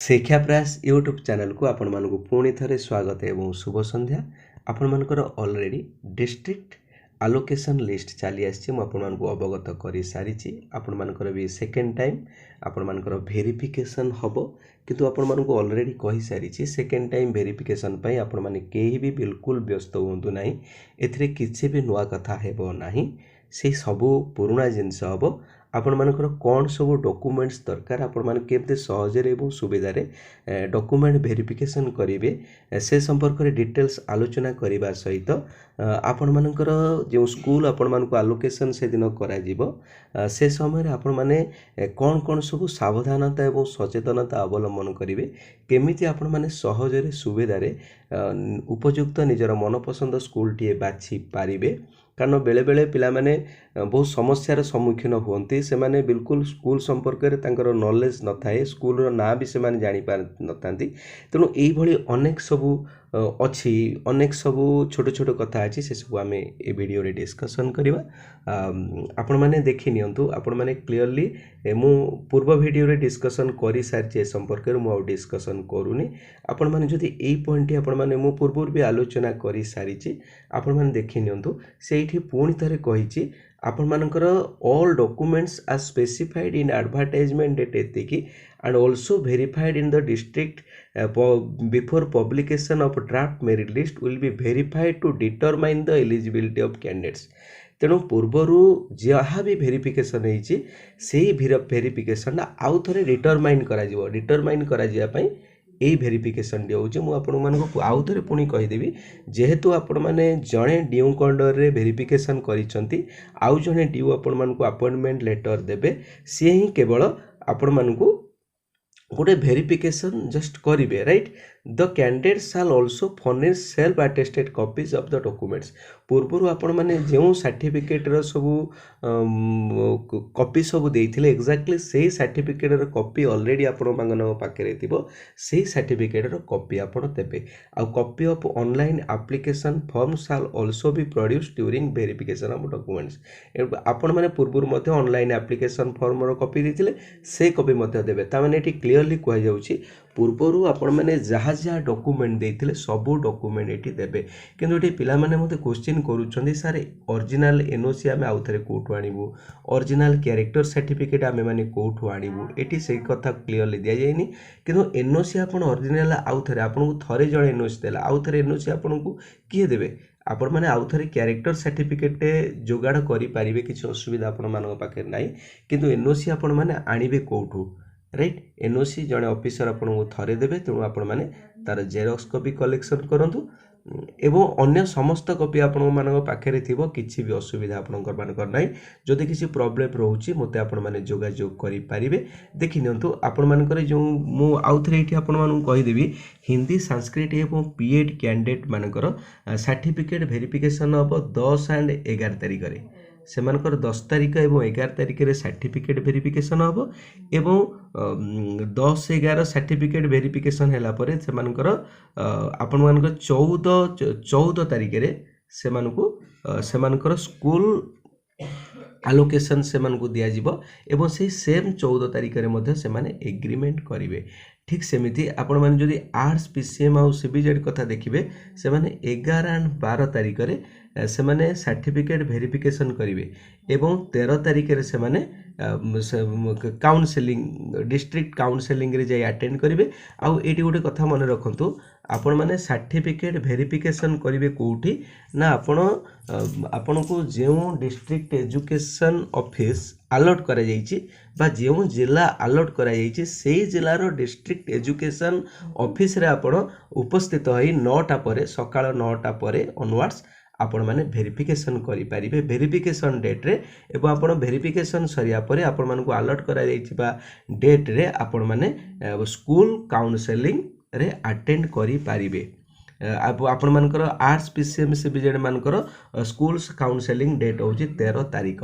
शिक्षा प्रयास YouTube channel को आपण मानक पुणी थे स्वागत एवं शुभ संध्या। आपण मानकर ऑलरेडी डिस्ट्रिक्ट आलोकेशन लिस्ट चली आसी अवगत कर सारी आपण मानकर भी सेकेंड टाइम आपण मानकर वेरिफिकेशन हम किंतु आपण मानक ऑलरेडी कही सारी सेकेंड टाइम वेरिफिकेशन पई आपण माने केही भी बिल्कुल व्यस्त होंतु नहीं। एथिरे किछि भी नुआ कथा हेबो नहीं, से सबू पुराना जिनस हम आपण मानकर कौन सब डॉक्यूमेंट्स दरकार आपण माने केमते सहजरे एवं सुविधारे डॉक्यूमेंट वेरिफिकेशन करेंगे से संपर्क में डिटेल्स आलोचना करने सहित आपण मानकर जो स्कूल आपण मानक आलोकेशन से दिन करा से समय आपण माने कौन कौन सब सावधानता एवं सचेतनता अवलंबन करेंगे केमिति आपण माने सहजरे सुविधारे उपयुक्त निजर मनपसंद स्कूल टी बाछि पारिबे। कारण बेले बेले पिला माने बहुत समस्यार सम्मुखीन होती से माने बिल्कुल स्कूल संपर्क में तांकर नॉलेज न थाए, स्कूल रो ना भी से माने जानी पार न थांती। तेणु एई भली अनेक सबू अच्छी अनेक सबू छोट छोट कथा अच्छी से सब आम ए वीडियो रे डिस्कशन करवा। आपण माने देखि नियंतु आपण माने क्लियरली मु पूर्व वीडियो रे डिस्कशन करि सारी संपर्क में मु डिस्कशन करूनी। आपण माने जदि एई पॉइंट आपण माने मु पूर्व भी आलोचना करि सारी आपण माने देखि नियंतु सेठी पुणी थरे कहिछि आपण मानकर all documents are specified in advertisement date एतिकी and also verified in the district before publication of draft merit list will be verified to determine the eligibility of candidates। तेणु पूर्वरु जहाँ भी वेरिफिकेशन होइछि सेही वेरिफिकेशन आउ थरे डिटरमाइन करा जिया पई एई verification D होउछि। मु आपण मानको आउ थरे पुणी कहिदेबी जेहेतु आपण माने जणे ड्यू कंडर रे वेरिफिकेशन करिसंती आउ जणे ड्यू आपण मानको अपॉइंटमेंट लेटर देबे से ही केवल आपण मानको गोटे वेरिफिकेशन जस्ट करेंगे, right. The candidate shall also furnish self attested copies of the documents. पूर्वर आपण माने जो सर्टिफिकेट रो सब कॉपी सब देइथिले एक्जाक्टली सेही सर्टिफिकेट रो कॉपी ऑलरेडी आपण मांगन पाखरे थिबो, सेही सर्टिफिकेट रो कॉपी आपण देबे। A copy of online application form shall also be produced during verification of documents. आपण माने पूर्वर मध्ये ऑनलाइन एप्लिकेशन फॉर्म रो कॉपी देथिले से कॉपी मध्ये देबे। ता माने एटी क्लियरली कह जाउछि पूर्वरु आपण माने जहाँ जहाँ डॉक्यूमेंट देइथिले सबो डॉक्यूमेंट एटी देबे। किंतु एटी पिला माने मते क्वेश्चन करूछन्ती सर ओरिजिनल एनओसी आमे आउ थरे कोठु आनिबु, ओरिजिनल कैरेक्टर सर्टिफिकेट आमे माने कोठु आनिबु, एटी से कथा क्लियरली दिया जायनी। किंतु एनओसी आपण ओरिजिनल आउ थरे आपन को थरे जळे एनओसी देला आउ थरे एनओसी आपन को किए देबे आपण माने आउ थरे कैरेक्टर सर्टिफिकेट जोगाड़ करि पारिबे, किछि असुविधा आपण मानक पाखे नाही। किंतु एनओसी आपण माने आनिबे कोठु, राइट। एनओसी जड़े ऑफिसर आपन को थरे देबे, तेणु आपण माने तार जेरॉक्स कॉपी कलेक्शन करंतु एवं अन्य समस्त कॉपी आपण मानक पाखे थिबो, किछि भी असुविधा आपनकर मानकर नाही। जदि किछि प्रॉब्लम रहउछि मते आपण माने जोगाजोग करि पारिबे। देखि नियंतु आपण मानकर जो मु आउ थरे एठी आपण मानक कहि देबी हिंदी संस्कृत एवं पीएड कैंडिडेट मानकर सर्टिफिकेट वेरिफिकेशन ऑफ 10 एंड 11 तारिख रे सेमानकर 10 तारिख एवं 11 तारिख रे सर्टिफिकेट वेरिफिकेशन हम एवं 10-11 सर्टिफिकेट वेरिफिकेशन हैला परे सेमानकर आपण मानकर 14 तारिख रे सेमानकर स्कूल आलोकेशन सेमानकु दिया जिवो एवं से सेम 14 तारिख रे मध्ये सेमाने एग्रीमेंट करिवे। ठीक सेमिति आपण माने जदि आर्ट्स पीसीएम आउ सीबीजेड कथा देखिबे सेमाने 11 एंड 12 तारिख रे सेमाने सर्टिफिकेट वेरिफिकेशन करिवे एवं 13 तारिख रे सेमाने काउंसलिंग डिस्ट्रिक्ट काउंसलिंग रे जाई अटेंड करिवे। आउ एटी गोटे कथा मन रखंतु आपण माने सर्टिफिकेट वेरिफिकेशन करिवे कोठी ना आपण को जे डिस्ट्रिक्ट एजुकेशन ऑफिस अलॉट करा जाईची बा जे जिला अलॉट करा जाईची सेही जिलार डिस्ट्रिक्ट एजुकेशन ऑफिस रे आपण उपस्थित होई 9टा परे सकाळ 9टा परे ऑनवर्ड्स आपण माने वेरिफिकेशन करि पारिबे वेरिफिकेशन डेट रे एवं आपण वेरिफिकेशन सरिया परे आपण मानको अलॉट करा जाईची बा डेट रे आपण माने स्कूल काउंसलिंग रे अटेंड करि पारिबे। आपण मानकर आर्ट्स पीसीएम सीबीजेड मानकर स्कूल्स काउंसलिंग डेट होची 13 तारिख।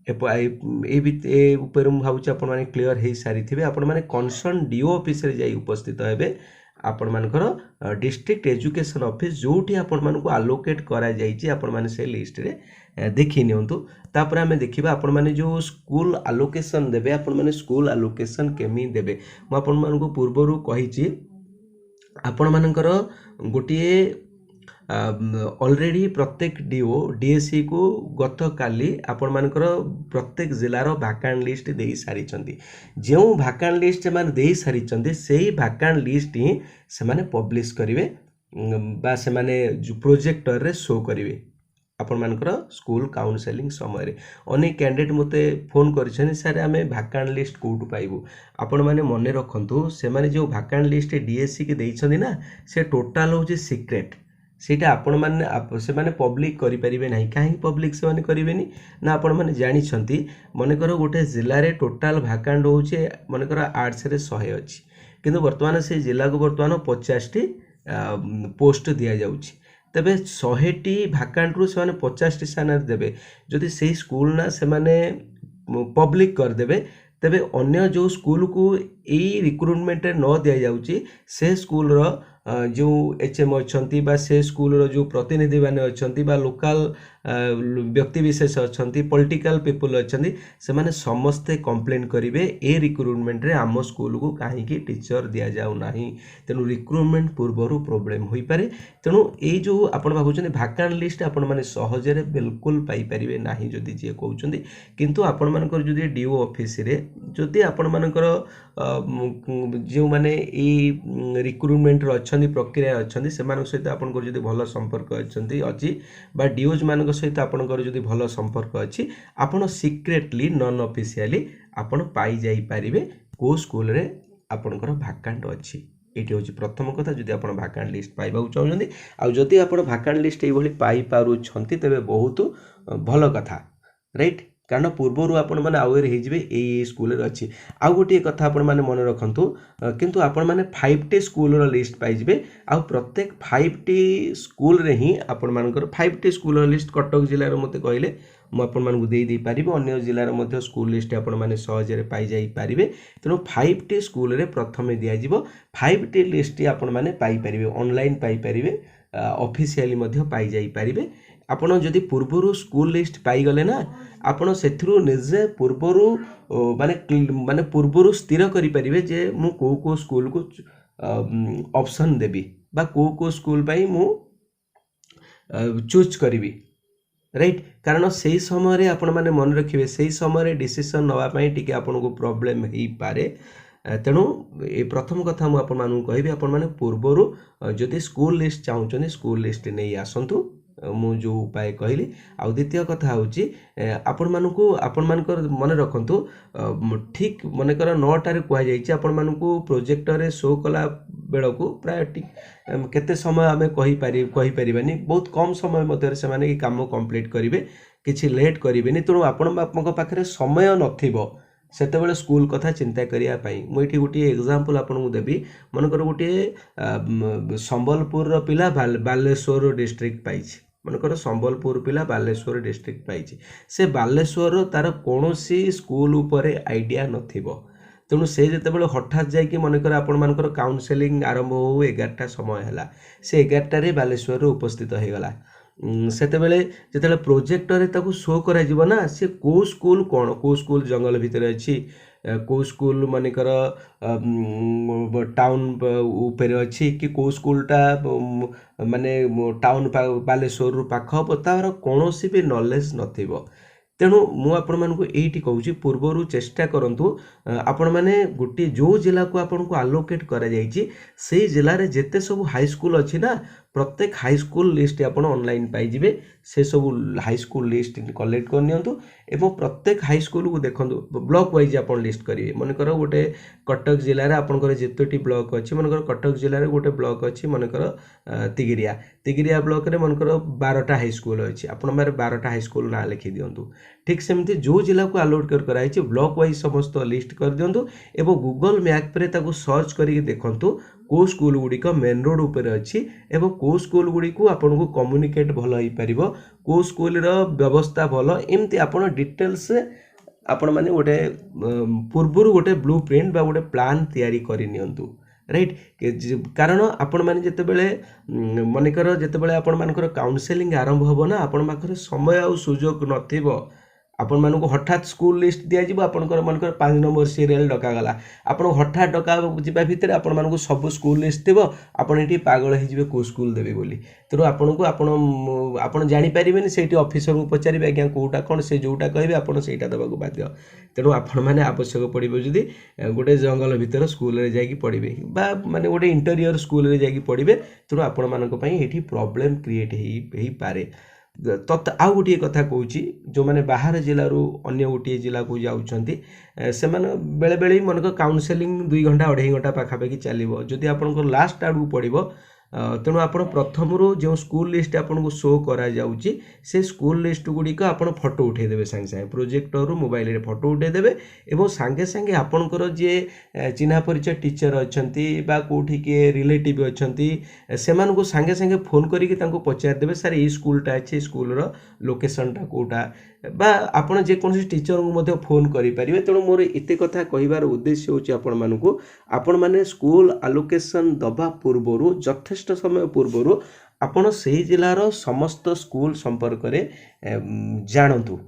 ए ऊपर भावुँ आपण माने क्लियर हो सारी थे। आपण माने कंसर्न डीओ ऑफिस रे जाई उपस्थित हेबे आपण मानकर डिस्ट्रिक्ट एजुकेशन ऑफिस जोठी आपण मानकु अलोकेट करा जाईची आपण माने से लिस्ट रे देखि नियंतु तापर आमे देखिबा आपण माने जो स्कूल अलोकेशन देबे आपण माने स्कूल अलोकेशन केमी देबे म आपण मानकु पूर्वरु कहिची आपण मानकर गोटिए ऑलरेडी प्रत्येक डीओ डीएससी को गत काली आपण मानकर प्रत्येक जिलार वैकेंट लिस्ट दे सारी जो वैकेंट लिस्ट से दे सारी से वैकेंट लिस्ट ही से पब्लिश करेंगे बा से प्रोजेक्टर रे शो करेंगे आपण मानकर स्कूल काउंसलिंग समय अनेक कैंडिडेट मते फोन कर सर आम वैकेंट लिस्ट कौटू पाइबू आपण मैंने मन रखु से जो वैकेंट लिस्ट डीएससी के देइछन्ती ना से टोटाल हूँ सीक्रेट सेटा आपण माने से माने पब्लिक करि परिबे नाही काहे पब्लिक से माने करिवेनी ना आपण माने जानि छंती मनकर गोटे जिल्ला रे टोटाल वैकेंट होचे मनकर आर्ट्स रे 100 अछि किंतु वर्तमान से जिल्ला को वर्तमान 50 टी पोस्ट दिया जाउछि तबे 100 टी वैकेंट रु से माने 50 टी स्थान देबे जदि सेही स्कूल ना से माने पब्लिक कर देबे तबे अन्य जो स्कूल को एई रिक्रूटमेंट न दिया जाउछि से स्कूल रो जो एचएम अच्छी बा से स्कूल रो जो प्रतिनिधि माने अच्छी बा लोकल व्यक्ति विशेष अच्छी पॉलिटिकल पीपल अच्छी से माने समस्ते कंप्लेन करेंगे ए रिक्रूटमेंट रे आम स्कूल को कहीं टीचर दि जाऊ नहीं तेणु रिक्रूटमेंट पूर्वर प्रोब्लेम हो पारे तेणु ये जो आप भावुं वैकेंट लिस्ट आपण मैंने सहजरे बिल्कुल पाइपर ना जदि जी कहते किंतु आपण मानकर जदि डीओ ऑफिस रे जदि आपण मानकर जो माने ये रिक्रूटमेंट अच्छा प्रक्रिया अच्छा से सहित आपंकर जदि भल संपर्क अच्छी बा डीओज मान सहित आपंकर जदि भल संपर्क अच्छी आपन सिक्रेटली नॉन ऑफिशियली आपन पाई जाई पारिबे को स्कूल रे आपनकर वैकेंट अच्छी ये हूँ प्रथम कथा जदि आप वैकेंट लिस्ट पाइबा चाहते आउ जदि आप वैकेंट लिस्ट ये पाई पारुछंती तेबे बहुत भल कथा राइट कारण पूर्वर आपण मैंने अवेयर हो स्कूल अच्छी आउ गोटे कथा आपण मैंने मन रखु किंतु आपण मैंने 5टी स्कूल लिस्ट पाइबे आउ प्रत्येक 5टी स्कूल रे ही आपण मानकर 5टी स्कूल लिस्ट कटक जिले में मते कहले मुझे पारि अन्य जिलार मध्य स्कूल लिस्ट आपण मैंने सहजरे पाई जाई पारिबे तेणु 5टी स्कूल रे प्रथमे दिया 5टी लिस्ट आपण मैंने पाई परिबे ऑनलाइन पाई परिबे ऑफिशियली मध्य पाई जाई पारिबे आपण जदि पूर्वरु स्कूल लिस्ट पाई गले ना आपण सेथरु निजे पूर्वरु माने पूर्वरु स्थिर करि परिबे जे मु को स्कूल को ऑप्शन देबी बा को स्कूल पाई मु चूज करिवि राइट कारण से समय रे आपण माने मन रखिबे से समय रे डिसीजन नवा पई टिके आपण को प्रॉब्लम हेई पारे तेणु ये प्रथम कथा मु आपण मानु कहबी आपण माने पूर्वरु जदि स्कूल लिस्ट चाहउछनी स्कूल लिस्ट नै आसंतु मु जो उपाय कहली आ द्वितीय कथा हूँ आपण मानकु आपण मानकर मन रखंतु ठीक मनकर 9टारे कहुई आपण मानकु प्रोजेक्टर रे शो कला बेलू प्राय केते समय आम कहीपरानी बहुत कम समय मध्य से माने काम कंप्लीट करेंगे किसी लेट करेंगे तेणु आपण पाखे समय नथिबो सेतेबेले स्कूल कथा चिंता करिया पई मुठी गोटे एग्जांपल आपन देबी मनकर गोटे संबलपुर पिला बालेश्वर डिस्ट्रिक्ट पाइछि मनकर संबलपुर पिला बालेश्वर डिस्ट्रिक्ट पाइछि से बालेश्वर तार कोनोसी स्कूल उपरे आइडिया नथिबो तेणु से जितेबाला हठात जाकि मनकर आपण मानकर काउंसलिंग आरंभ हो 11टा समय है से 11टारे बालेश्वर उपस्थित हो गला सेतेबेले जेतेबेले प्रोजेक्टर रे ताकू शो करा जिवो ना से को स्कूल कोन को स्कूल जंगल भितर अछि को स्कूल मानकर टाउन ऊपर अच्छी कि को स्कूलटा माने टाउन बालेश्वर पाख हम तार कौन भी नॉलेज नथिबो तेणु मु आपण मानकु एठी कहूची पूर्वरु चेष्टा करंतु आपण माने गोटे जो जिला को आपण को आलोकेट करा जायछि से जिला रे जेते सब हाई स्कूल अछि ना प्रत्येक हाई स्कूल लिस्ट आपण ऑनलाइन पाई जिवे से सब हाई स्कूल लिस्ट कलेक्ट कर नियंतु एवं प्रत्येक हाई स्कूल को देखंतु ब्लॉक वाइज आपण लिस्ट करिवे मनकर गोटे कटक जिले रे आपनकर जेतोटी ब्लॉक अछि मनकर कटक जिले रे गोटे ब्लॉक अछि मनकर तिगिरिया ब्लॉक रे मनकर 12टा हाई स्कूल अछि आपण मारे 12टा हाई स्कूल ना लिखि दियंतु ठीक सेमती जो जिला को आलोकेट कराई ब्लॉक वाइज समस्त लिस्ट कर दियंतु एवं गूगल मैप रे ताको सर्च करिके देखंतु को स्कूल गुड़िक मेन रोड उपर अच्छी एवं को स्कूल गुड़ी को आपन को कम्युनिकेट भल हो पारिबो को स्कूल रो व्यवस्था भल एमती आपन डिटेल्स आपण माने गोटे पूर्वरु गोटे ब्लू प्रिंट बा गोटे प्लान तैयारी करि नियंतु राइट कारण आपण मैंने जितेबले मनकर जितेबले आपण मानकर काउनसेलिंग आरंभ होबो ना आपण पाखरे समय आ सुजोग नथिबो आपण मानक हठात स्कूल लिस्ट दिज्व आपंकर मनकर 5 नंबर सीरियल डकागला आपन हठात डका जा भितर आपण मानक सब स्कूल लिस्ट थी आपड़ ये पागल हो कौ स्कूल देवे बोली तेणु आपन को आपन जानीपारे से ऑफिसर को पचारे आज्ञा कौटा कौन से जोटा कहे आपड़ से देवा बाध्य तेणु आपण मैंने आवश्यक पड़ो जदि गोटे जंगल भितर स्कूल रे जाकि पढ़े माने गोटे इंटेरियर स्कूल रे जाकि पढ़े तेणु आपण मानक ये प्रॉब्लम क्रिएट हो पारे तत आउ गोटे कथा कहूँ जो मैंने बाहर जिलू अन्य गोटे जिला को जाऊँगी से बेले बेले मनक काउनसेलिंग 2 घंटा 2.5 घंटा पाखापाखि चलो जदि आप लास्ट आड़ पड़ो तेणु आप प्रथम जो स्कूल लिस्ट आपको शो करा जाउची से स्कूल लिस्ट गुड़िक आप फोटो उठेदेवे सांगे सांगे प्रोजेक्टर मोबाइल रे फोटो उठेदेवे एवं सांगे सांगे आपणकर जे चिन्हा परिचय टीचर अच्छी कौटी किए रिलेटिव अच्छी से सांगे सांगे फोन करके पचार देवे सार ये स्कूलटा अच्छे स्कूल लोकेशनटा कौटा बा आपण जेकोसी टीचर को फोन करें तेणु मोर एत कथा कहबार उद्देश्य हूँ आपण मैंने स्कूल आलोकेशन दबा पूर्वर यथेष्ट समय पूर्वर आपण से जिलार समस्त स्कूल संपर्क में जानतु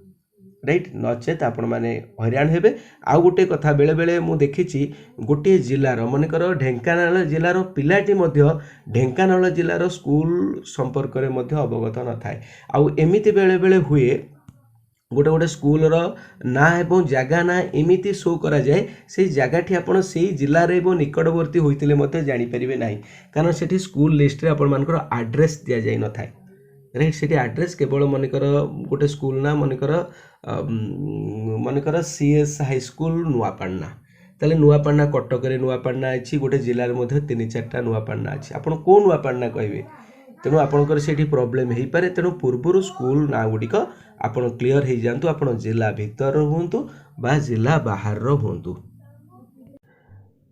राइट नचेत आपण मैंने हैरान हेबे आउ गोटे कथा बेले बेले मु देखिछि गोटे जिलार मनकर ढेंकानाल जिलार पिलाटी ढेंकानाल जिलार स्कूल संपर्क में अवगत न थाए आउ एमिति बेले बेले हुए गोटे गोटे स्कूल ना एवं जगह ना एमती शो करा जाए से जगह आपड़ से जिले एवं निकटवर्ती होते जानीपारे ना कारण से स्कूल लिस्ट रे आपण मानकर आड्रेस दि जाए न थाए राइट से आड्रेस केवल मनकर गोटे स्कूल ना मनकर सीएस हाई स्कूल नुआपाड़ना ताले नुआपाड़ना कटक नुआपाड़ना अच्छी गोटे जिले में 3-4टा नुआपाड़ना अच्छी आपड़ कौ नुआपाड़ना कहे तेणु आपंकर से प्रॉब्लम हो पारे तेणु पूर्वर स्कूल ना गुड़िक आपन क्लीयर हो जातु आप जिला भितर हूँ बा जिला बाहर हूँ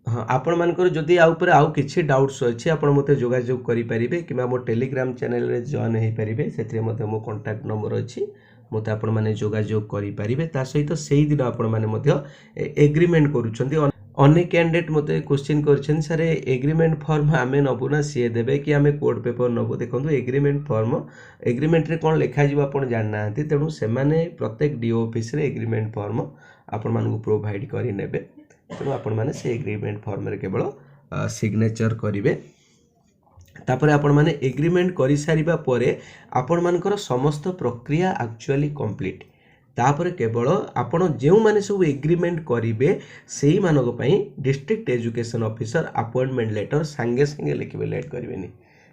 हाँ आपण मानकर जदि आउ किसी डाउट्स अच्छी आप मत जोगाजोग करेंगे कि मो टेलीग्राम चैनल रे जॉइन हो पारे से मो कॉन्टैक्ट नंबर अच्छी मत आपण मैंने जोगाजोग करेंगे सहित से दिन आपण मैंने एग्रीमेंट करुँच अनेक कैंडिडेट मत क्वेश्चन कर सर एग्रीमेंट फॉर्म आम नबू ना सी देवे कि आम कोड पेपर नबू देखो एग्रीमेंट फॉर्म एग्रीमेंट रे कौन लिखा आप जानना तेणु से प्रत्येक डीओ ऑफिस रे एग्रीमेंट फॉर्म आपण मानू प्रोवाइड करे तेणु आपण मैंने से एग्रीमेंट फॉर्म रे केवल सिग्नेचर करेंगे तापर आपण माने एग्रीमेंट कर सारिबा परे आपण मानकर समस्त प्रक्रिया एक्चुअली कंप्लीट तापर केवल आपण जो माने सब एग्रीमेंट करेंगे से ही मानक पई district education officer appointment letter सांगे सांगे लिखिबे लेट करेंगे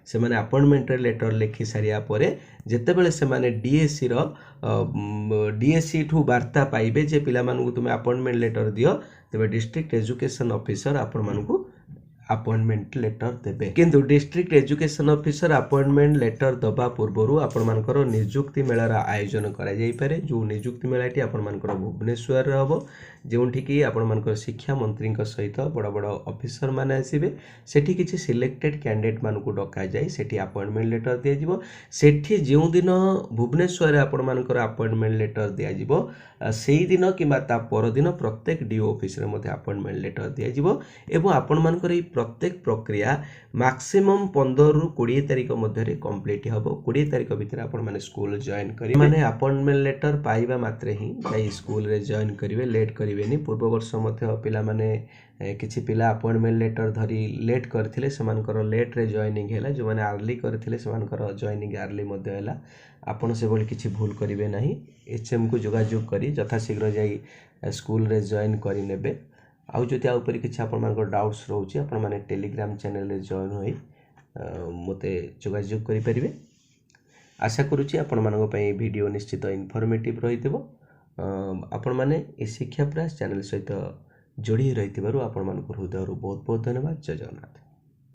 से माने अपॉइंटमेंट लेटर लिखि सारिया परे जेतेबेले से माने डीएससी रो डीएससी ठू वार्ता पाइबे जे पिला मानकु तुमे अपॉइंटमेंट लेटर दियो तेबे डिस्ट्रिक्ट एजुकेशन ऑफिसर आपण मानकु अपॉइंटमेंट लेटर देबे किंतु district education officer appointment letter दबा पूर्व आपण मानकर नियुक्ति मेलार आयोजन करा जाई पारे जो नियुक्ति मेलाटी आपण मानकर भुवनेश्वर रे हबो जोंठी कि आपण मानकर शिक्षा मंत्री सहित बड़ बड़ ऑफिसर माने आसीबे सेठी किछि सिलेक्टेड कैंडिडेट मानकु डका जाई सेठी अपॉइंटमेंट लेटर दिया जिवो सेठी जो दिन भुवनेश्वर रे आपण मानकर अपॉइंटमेंट लेटर दिया जिवो सेही दिन किबा ता पर दिन प्रत्येक डीओ ऑफिस रे मध्ये अपॉइंटमेंट लेटर दिया जिवो एवं आपण मानकर प्रत्येक प्रक्रिया मैक्सिमम 15 रु 20 तारिख मध्य कंप्लीट हम 20 तारिख भितर आपण माने स्कूल जॉइन करेंगे माने अपॉइंटमेंट लेटर पाइबा मात्रे ही जाई स्कूल रे जॉइन करेंगे लेट करेंगे पूर्व वर्ष मध्य पिला माने किछि पिला अपॉइंटमेंट लेटर धरी लेट करथिले सेमानकर लेट रे जॉइनिंग हैला जो माने अर्ली करथिले सेमानकर जॉइनिंग अर्ली मध्य हैला आपण से बोली किछि भूल करिवे नाही एचएम को जोगाजोग करी यथा शीघ्र जाई स्कूल रे जॉइन करि नेबे आउ जति आ ऊपर किछि आपण मानकर डाउट्स रहउछि आपण माने टेलीग्राम चैनल रे जॉइन होई मते जोगाजोग करि परिबे आशा करूछि आपण मानक पई वीडियो निश्चित इन्फॉर्मेटिव रहितबो आपण माने ए शिक्षा प्रयास चैनल सहित जोड़ी रहितबारु आपण मानक हृदयरु बहुत बहुत धन्यवाद जय जगन्नाथ।